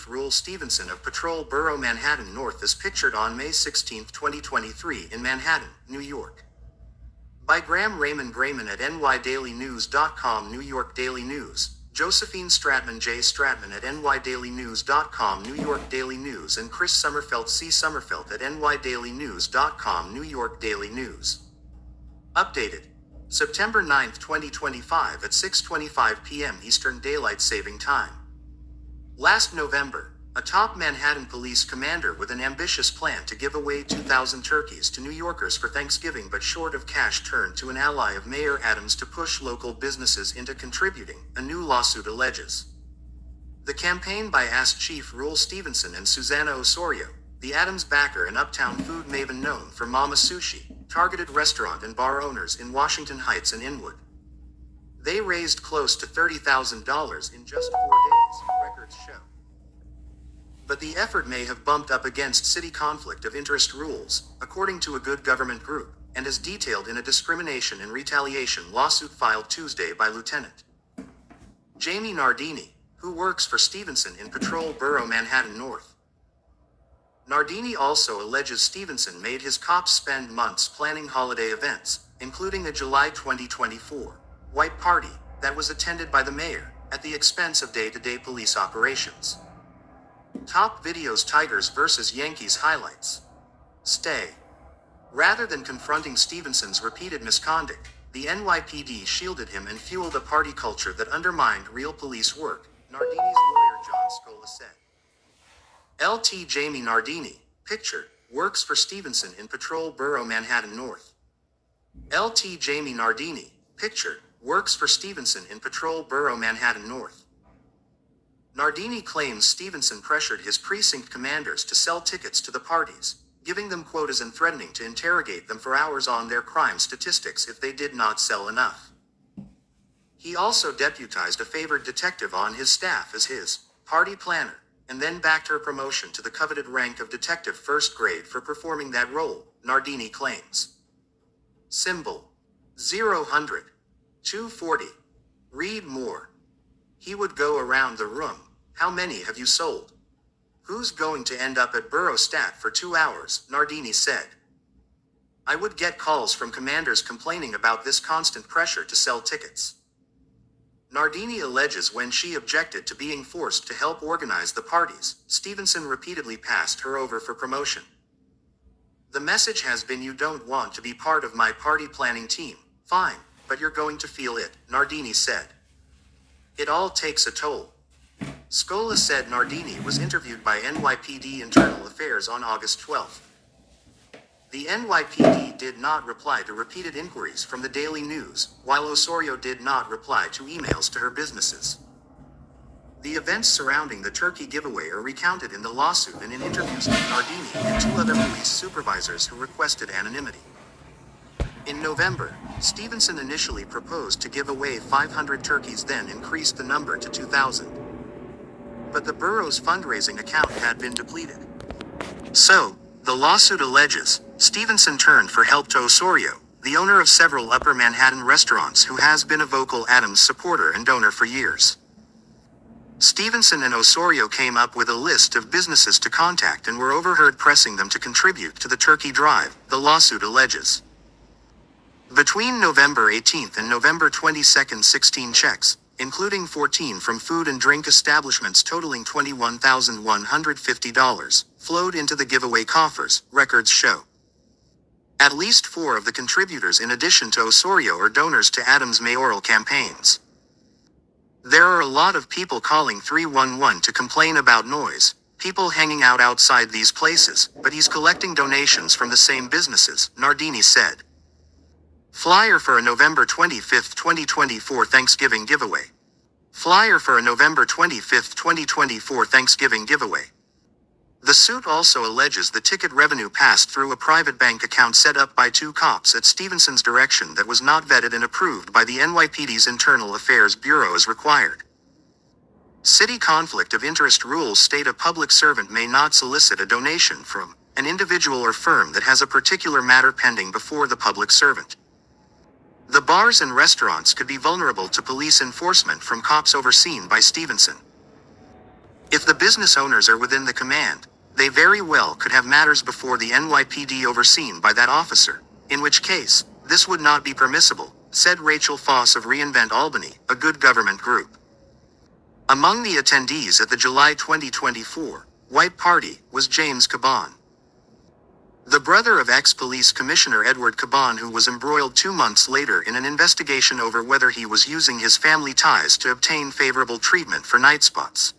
Chief Rule Stevenson of Patrol Borough Manhattan North as pictured on May 16, 2023 in Manhattan, New York. By Graham Raymond Grayman at nydailynews.com. New York Daily News. Josephine Stratman J. Stratman at nydailynews.com. New York Daily News and Chris Sommerfeld C. Sommerfeld at nydailynews.com. New York Daily News. Updated. September 9, 2025 at 6:25 p.m. Eastern Daylight Saving Time. Last November, a top Manhattan police commander with an ambitious plan to give away 2,000 turkeys to New Yorkers for Thanksgiving but short of cash turned to an ally of Mayor Adams to push local businesses into contributing, a new lawsuit alleges. The campaign by Ask Chief Rule Stevenson and Susanna Osorio, the Adams backer and uptown food maven known for Mama Sushi, targeted restaurant and bar owners in Washington Heights and Inwood. They raised close to $30,000 in just 4 days, records show. But the effort may have bumped up against city conflict of interest rules, according to a good government group, and as detailed in a discrimination and retaliation lawsuit filed Tuesday by Lieutenant Jamie Nardini, who works for Stevenson in Patrol Borough Manhattan North. Nardini also alleges Stevenson made his cops spend months planning holiday events, including a July 2024 white party that was attended by the mayor, at the expense of day-to-day police operations. Top Videos Tigers vs. Yankees highlights. Stay. Rather than confronting Stevenson's repeated misconduct, the NYPD shielded him and fueled a party culture that undermined real police work, Nardini's lawyer John Scola said. LT Jamie Nardini, picture, works for Stevenson in Patrol Borough Manhattan North. LT Jamie Nardini, picture, works for Stevenson in Patrol Borough Manhattan North. Nardini claims Stevenson pressured his precinct commanders to sell tickets to the parties, giving them quotas and threatening to interrogate them for hours on their crime statistics if they did not sell enough. He also deputized a favored detective on his staff as his party planner, and then backed her promotion to the coveted rank of detective first grade for performing that role, Nardini claims. Symbol. 000. 240. Read more. He would go around the room. How many have you sold? Who's going to end up at Borough Stat for 2 hours? Nardini said. I would get calls from commanders complaining about this constant pressure to sell tickets. Nardini alleges when she objected to being forced to help organize the parties, Stevenson repeatedly passed her over for promotion. The message has been you don't want to be part of my party planning team. Fine, but you're going to feel it, Nardini said. It all takes a toll. Scola said Nardini was interviewed by NYPD Internal Affairs on August 12. The NYPD did not reply to repeated inquiries from the Daily News, while Osorio did not reply to emails to her businesses. The events surrounding the turkey giveaway are recounted in the lawsuit and in interviews with Nardini and 2 other police supervisors who requested anonymity. In November, Stevenson initially proposed to give away 500 turkeys, then increased the number to 2,000. But the borough's fundraising account had been depleted. So, the lawsuit alleges, Stevenson turned for help to Osorio, the owner of several Upper Manhattan restaurants who has been a vocal Adams supporter and donor for years. Stevenson and Osorio came up with a list of businesses to contact and were overheard pressing them to contribute to the turkey drive, the lawsuit alleges. Between November 18 and November 22, 16 checks, including 14 from food and drink establishments totaling $21,150, flowed into the giveaway coffers, records show. At least 4 of the contributors in addition to Osorio are donors to Adams' mayoral campaigns. There are a lot of people calling 311 to complain about noise, people hanging out outside these places, but he's collecting donations from the same businesses, Nardini said. Flyer for a November 25, 2024 Thanksgiving giveaway. Flyer for a November 25, 2024 Thanksgiving giveaway. The suit also alleges the ticket revenue passed through a private bank account set up by 2 cops at Stevenson's direction that was not vetted and approved by the NYPD's Internal Affairs Bureau as required. City conflict of interest rules state a public servant may not solicit a donation from an individual or firm that has a particular matter pending before the public servant. The bars and restaurants could be vulnerable to police enforcement from cops overseen by Stevenson. If the business owners are within the command, they very well could have matters before the NYPD overseen by that officer, in which case, this would not be permissible, said Rachel Foss of Reinvent Albany, a good government group. Among the attendees at the July 2024 White Party was James Caban, the brother of ex-police commissioner Edward Caban, who was embroiled 2 months later in an investigation over whether he was using his family ties to obtain favorable treatment for night spots.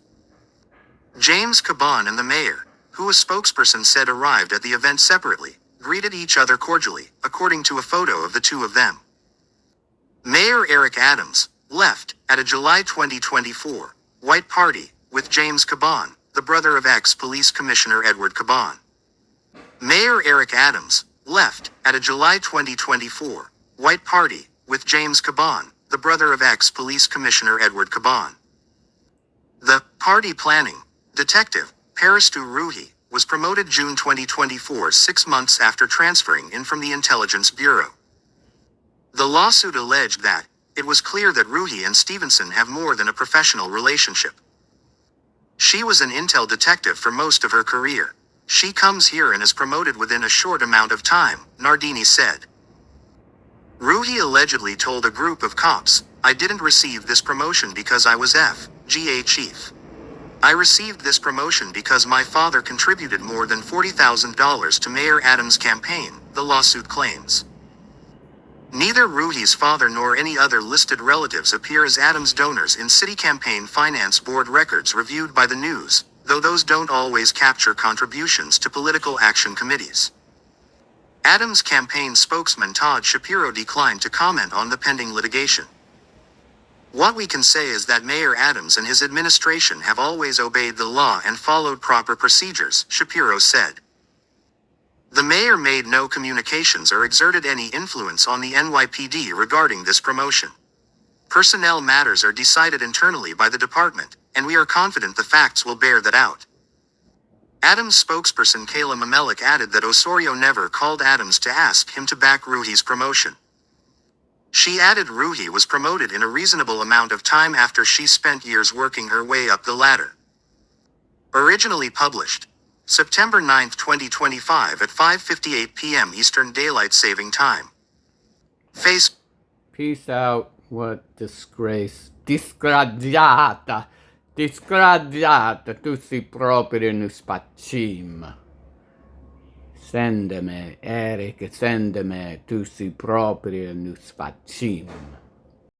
James Caban and the mayor, who a spokesperson said arrived at the event separately, greeted each other cordially, according to a photo of the two of them. Mayor Eric Adams left at a July 2024 White Party with James Caban, the brother of ex-police commissioner Edward Caban. Mayor Eric Adams left at a July 2024 White Party with James Caban, the brother of ex-police commissioner Edward Caban. The party planning detective, Paristu Ruhi, was promoted June 2024, 6 months after transferring in from the Intelligence Bureau. The lawsuit alleged that it was clear that Ruhi and Stevenson have more than a professional relationship. She was an intel detective for most of her career. She comes here and is promoted within a short amount of time, Nardini said. Ruhi allegedly told a group of cops, "I didn't receive this promotion because I was FGA chief. I received this promotion because my father contributed more than $40,000 to Mayor Adams' campaign," the lawsuit claims. Neither Ruhi's father nor any other listed relatives appear as Adams' donors in city campaign finance board records reviewed by the news, though those don't always capture contributions to political action committees. Adams' campaign spokesman Todd Shapiro declined to comment on the pending litigation. "What we can say is that Mayor Adams and his administration have always obeyed the law and followed proper procedures," Shapiro said. The mayor made no communications or exerted any influence on the NYPD regarding this promotion. "Personnel matters are decided internally by the department, and we are confident the facts will bear that out." Adams spokesperson Kayla Mamelik added that Osorio never called Adams to ask him to back Ruhi's promotion. She added Ruhi was promoted in a reasonable amount of time after she spent years working her way up the ladder. Originally published September 9, 2025 at 5:58 p.m. Eastern Daylight Saving Time. Peace out. What disgrace. Disgraziata. Disgraziata. Tu sei proprio uno sfaccimma. Sendeme, Eric, sendeme. Tu sei proprio uno sfaccimma.